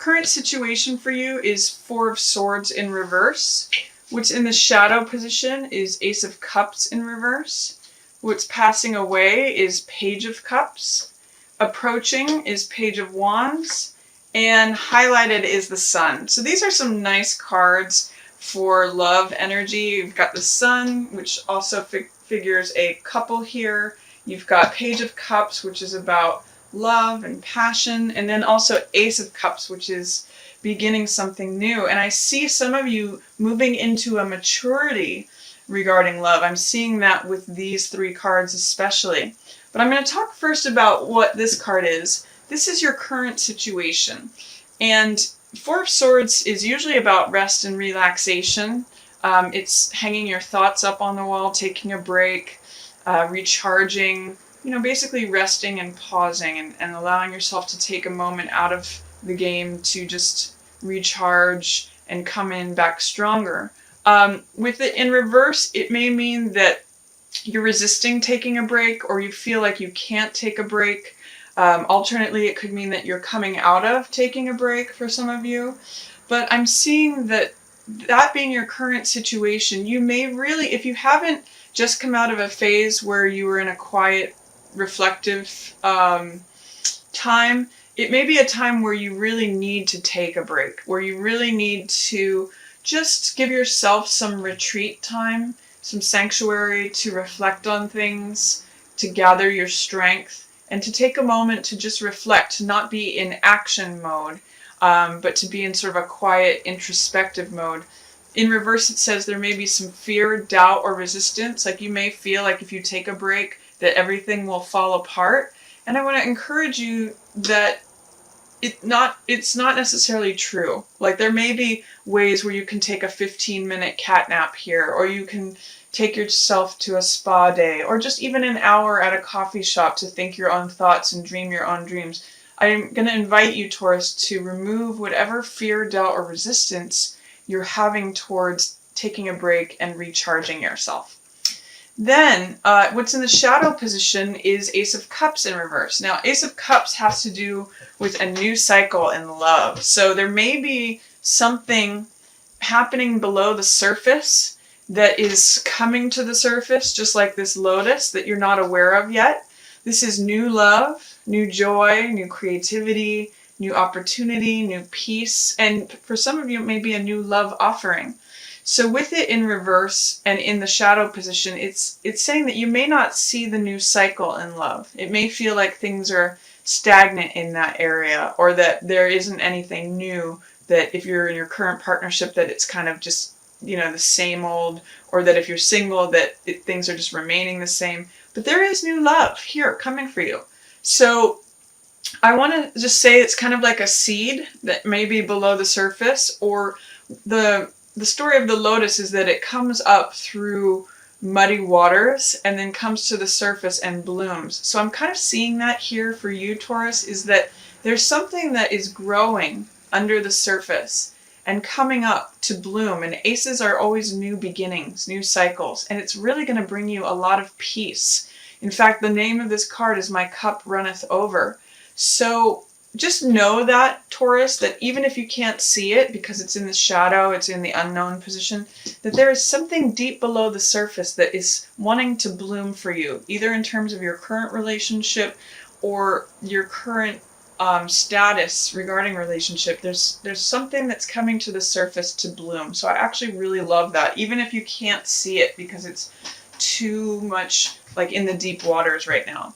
current situation for you is Four of Swords in reverse. What's in the shadow position is Ace of Cups in reverse. What's passing away is Page of Cups. Approaching is Page of Wands. And highlighted is the Sun. So these are some nice cards for love energy. You've got the Sun, which also figures a couple here. You've got Page of Cups, which is about love and passion. And then also Ace of Cups, which is beginning something new. And I see some of you moving into a maturity regarding love. I'm seeing that with these three cards especially. But I'm going to talk first about what this card is. This is your current situation. And Four of Swords is usually about rest and relaxation. It's hanging your thoughts up on the wall, taking a break, recharging, basically resting and pausing and allowing yourself to take a moment out of the game to just recharge and come in back stronger. With it in reverse, it may mean that you're resisting taking a break or you feel like you can't take a break. Alternately, it could mean that you're coming out of taking a break for some of you. But I'm seeing that being your current situation, you may really, if you haven't just come out of a phase where you were in a quiet, reflective time, it may be a time where you really need to take a break, where you really need to just give yourself some retreat time, some sanctuary to reflect on things, to gather your strength, and to take a moment to just reflect, to not be in action mode, but to be in sort of a quiet, introspective mode. In reverse, it says there may be some fear, doubt, or resistance. Like you may feel like if you take a break, that everything will fall apart. And I want to encourage you that it's not necessarily true. Like there may be ways where you can take a 15-minute cat nap here, or you can take yourself to a spa day, or just even an hour at a coffee shop to think your own thoughts and dream your own dreams. I'm going to invite you, Taurus, to remove whatever fear, doubt, or resistance you're having towards taking a break and recharging yourself. Then, what's in the shadow position is Ace of Cups in reverse. Now, Ace of Cups has to do with a new cycle in love. So there may be something happening below the surface that is coming to the surface, just like this lotus that you're not aware of yet. This is new love, new joy, new creativity, new opportunity, new peace. And for some of you, it may be a new love offering. So with it in reverse and in the shadow position, it's saying that you may not see the new cycle in love. It may feel like things are stagnant in that area, or that there isn't anything new, that if you're in your current partnership that it's kind of just, the same old, or that if you're single that things are just remaining the same. But there is new love here coming for you. So I want to just say it's kind of like a seed that may be below the surface, or the story of the lotus is that it comes up through muddy waters and then comes to the surface and blooms. So I'm kind of seeing that here for you, Taurus, is that there's something that is growing under the surface and coming up to bloom. And aces are always new beginnings, new cycles, and it's really going to bring you a lot of peace. In fact, the name of this card is My Cup Runneth Over. So just know that, Taurus, that even if you can't see it because it's in the shadow, it's in the unknown position, that there is something deep below the surface that is wanting to bloom for you, either in terms of your current relationship or your current status regarding relationship. There's something that's coming to the surface to bloom. So I actually really love that, even if you can't see it because it's too much like in the deep waters right now.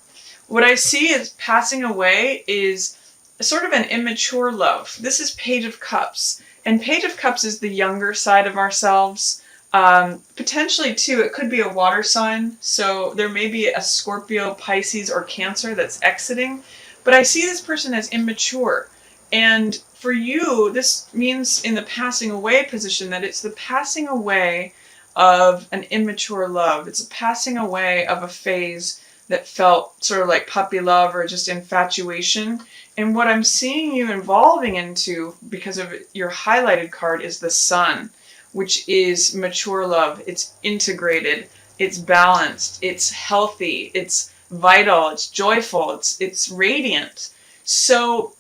What I see is passing away is sort of an immature love. This is Page of Cups. And Page of Cups is the younger side of ourselves. Potentially, too, it could be a water sign. So there may be a Scorpio, Pisces, or Cancer that's exiting. But I see this person as immature. And for you, this means in the passing away position that it's the passing away of an immature love. It's a passing away of a phase that felt sort of like puppy love or just infatuation. And what I'm seeing you evolving into, because of your highlighted card, is the Sun, which is mature love. It's integrated, it's balanced, it's healthy, it's vital, it's joyful, it's radiant. So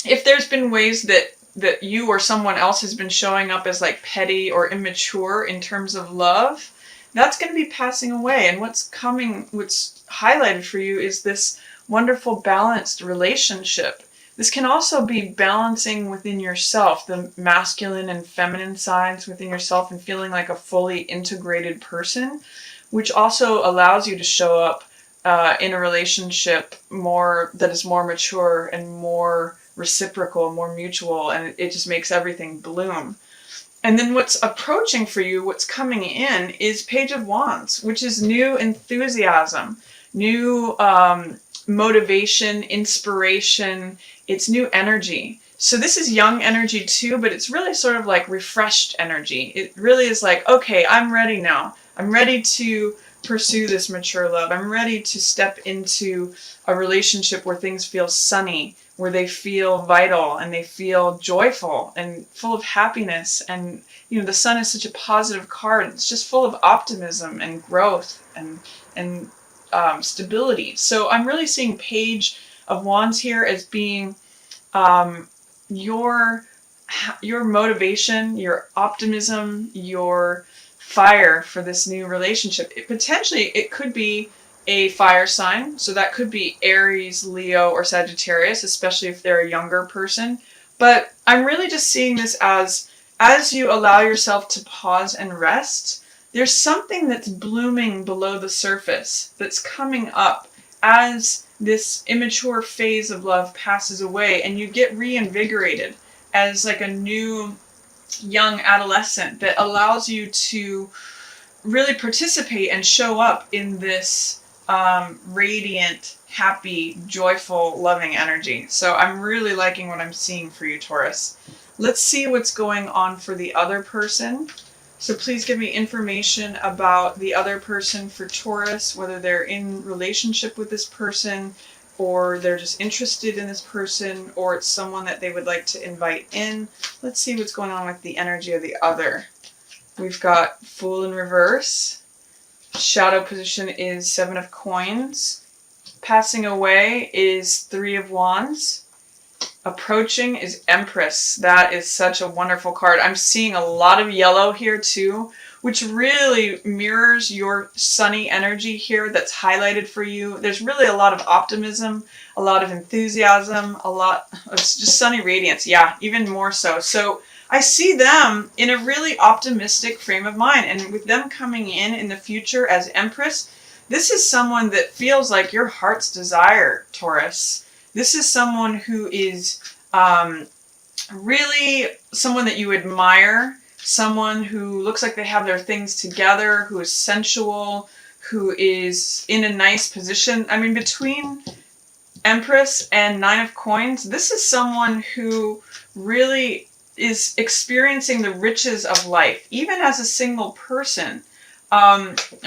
if there's been ways that that you or someone else has been showing up as like petty or immature in terms of love, that's going to be passing away. And what's highlighted for you is this wonderful balanced relationship. This can also be balancing within yourself, the masculine and feminine sides within yourself, and feeling like a fully integrated person, which also allows you to show up in a relationship that is more mature and more reciprocal, more mutual, and it just makes everything bloom. And then what's approaching for you, what's coming in, is Page of Wands, which is new enthusiasm, new motivation, inspiration. It's new energy. So this is young energy too, but it's really sort of like refreshed energy. It really is like, okay, I'm ready now. I'm ready to pursue this mature love. I'm ready to step into a relationship where things feel sunny, where they feel vital and they feel joyful and full of happiness. And, the sun is such a positive card. It's just full of optimism and growth and stability. So I'm really seeing Page of Wands here as being your motivation, your optimism, your fire for this new relationship. It could be a fire sign, so that could be Aries, Leo, or Sagittarius, especially if they're a younger person. But I'm really just seeing this as you allow yourself to pause and rest, there's something that's blooming below the surface that's coming up as this immature phase of love passes away, and you get reinvigorated as like a new young adolescent that allows you to really participate and show up in this radiant, happy, joyful, loving energy. So I'm really liking what I'm seeing for you, Taurus. Let's see what's going on for the other person. So please give me information about the other person for Taurus, whether they're in relationship with this person, or they're just interested in this person, or it's someone that they would like to invite in. Let's see what's going on with the energy of the other. We've got Fool in reverse. Shadow position is 7 of Coins. Passing away is 3 of Wands. Approaching is Empress. That is such a wonderful card. I'm seeing a lot of yellow here too, which really mirrors your sunny energy here that's highlighted for you. There's really a lot of optimism, a lot of enthusiasm, a lot of just sunny radiance. Yeah, even more so. So I see them in a really optimistic frame of mind, and with them coming in the future as Empress, this is someone that feels like your heart's desire, Taurus. This is someone who is really someone that you admire, someone who looks like they have their things together, who is sensual, who is in a nice position. I mean, between Empress and 9 of Coins, this is someone who really is experiencing the riches of life, even as a single person.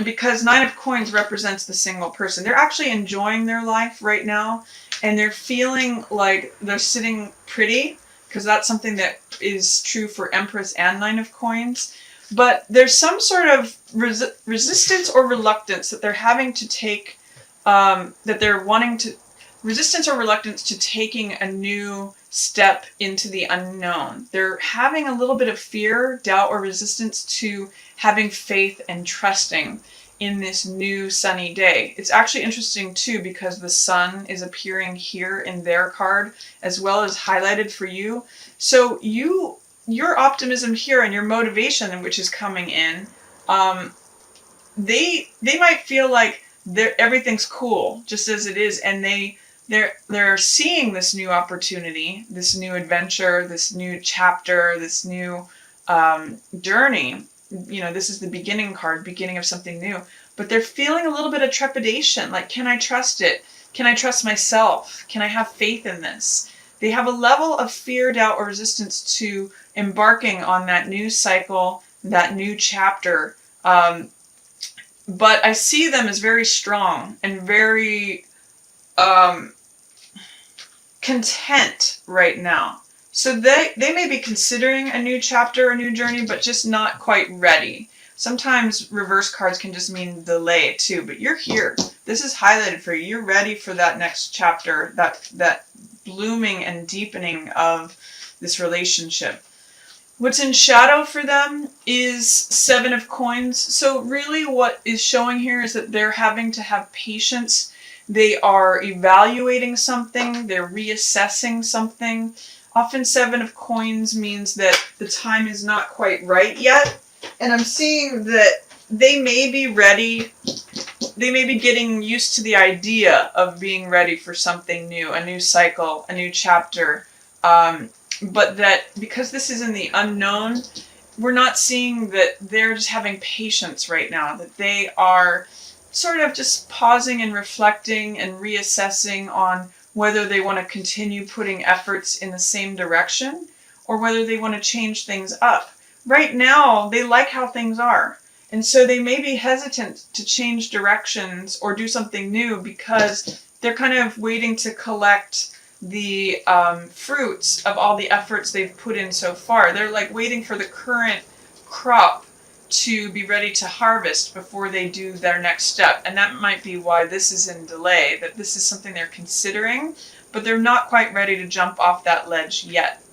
Because 9 of Coins represents the single person. They're actually enjoying their life right now, and they're feeling like they're sitting pretty, because that's something that is true for Empress and 9 of Coins. But there's some sort of resistance or reluctance that they're having to take, resistance or reluctance to taking a new step into the unknown. They're having a little bit of fear, doubt, or resistance to having faith and trusting in this new sunny day. It's actually interesting too, because the sun is appearing here in their card as well as highlighted for you. So your optimism here and your motivation, which is coming in, they might feel like everything's cool just as it is, and they're seeing this new opportunity, this new adventure, this new chapter, this new journey. This is the beginning card, beginning of something new. But they're feeling a little bit of trepidation, like, can I trust it? Can I trust myself? Can I have faith in this? They have a level of fear, doubt, or resistance to embarking on that new cycle, that new chapter. But I see them as very strong and very content right now. So they may be considering a new chapter, a new journey, but just not quite ready. Sometimes reverse cards can just mean delay too, but you're here. This is highlighted for you. You're ready for that next chapter, that blooming and deepening of this relationship. What's in shadow for them is Seven of Coins. So really what is showing here is that they're having to have patience. They are evaluating something. They're reassessing something. Often Seven of Coins means that the time is not quite right yet. And I'm seeing that they may be ready. They may be getting used to the idea of being ready for something new, a new cycle, a new chapter. But that because this is in the unknown, we're not seeing that they're just having patience right now, that they are sort of just pausing and reflecting and reassessing on whether they want to continue putting efforts in the same direction or whether they want to change things up. Right now, they like how things are. And so they may be hesitant to change directions or do something new because they're kind of waiting to collect the fruits of all the efforts they've put in so far. They're like waiting for the current crop to be ready to harvest before they do their next step. And that might be why this is in delay, that this is something they're considering, but they're not quite ready to jump off that ledge yet.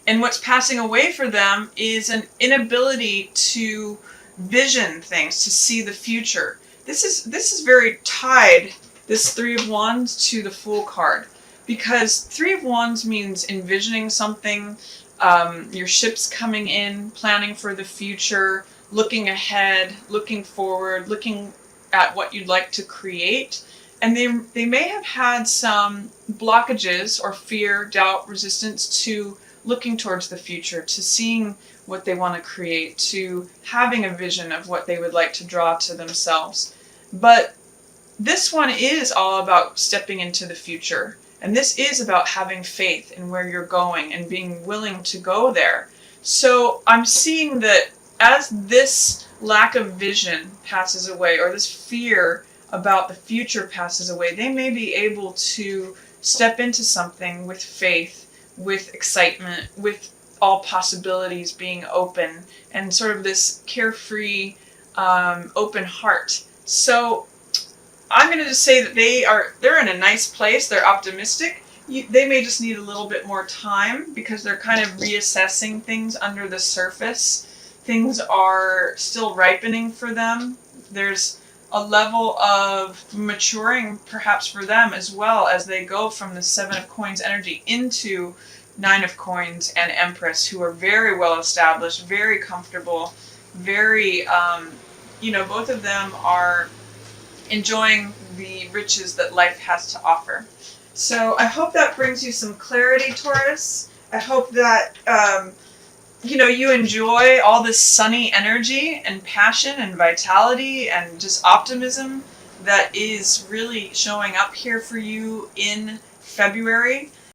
And what's passing away for them is an inability to vision things, to see the future. This is very tied, this Three of Wands, to the Fool card. Because Three of Wands means envisioning something, your ship's coming in, planning for the future, looking ahead, looking forward, looking at what you'd like to create. And they may have had some blockages or fear, doubt, resistance to looking towards the future, to seeing what they want to create, to having a vision of what they would like to draw to themselves. But this one is all about stepping into the future. And this is about having faith in where you're going and being willing to go there. So I'm seeing that as this lack of vision passes away, or this fear about the future passes away, they may be able to step into something with faith, with excitement, with all possibilities being open, and sort of this carefree, open heart. So I'm going to just say that they're in a nice place. They're optimistic. They may just need a little bit more time because they're kind of reassessing things under the surface. Things are still ripening for them. There's a level of maturing perhaps for them as well as they go from the Seven of Coins energy into Nine of Coins and Empress, who are very well established, very comfortable, very, both of them are enjoying the riches that life has to offer. So I hope that brings you some clarity, Taurus. I hope that you enjoy all this sunny energy and passion and vitality and just optimism that is really showing up here for you in February.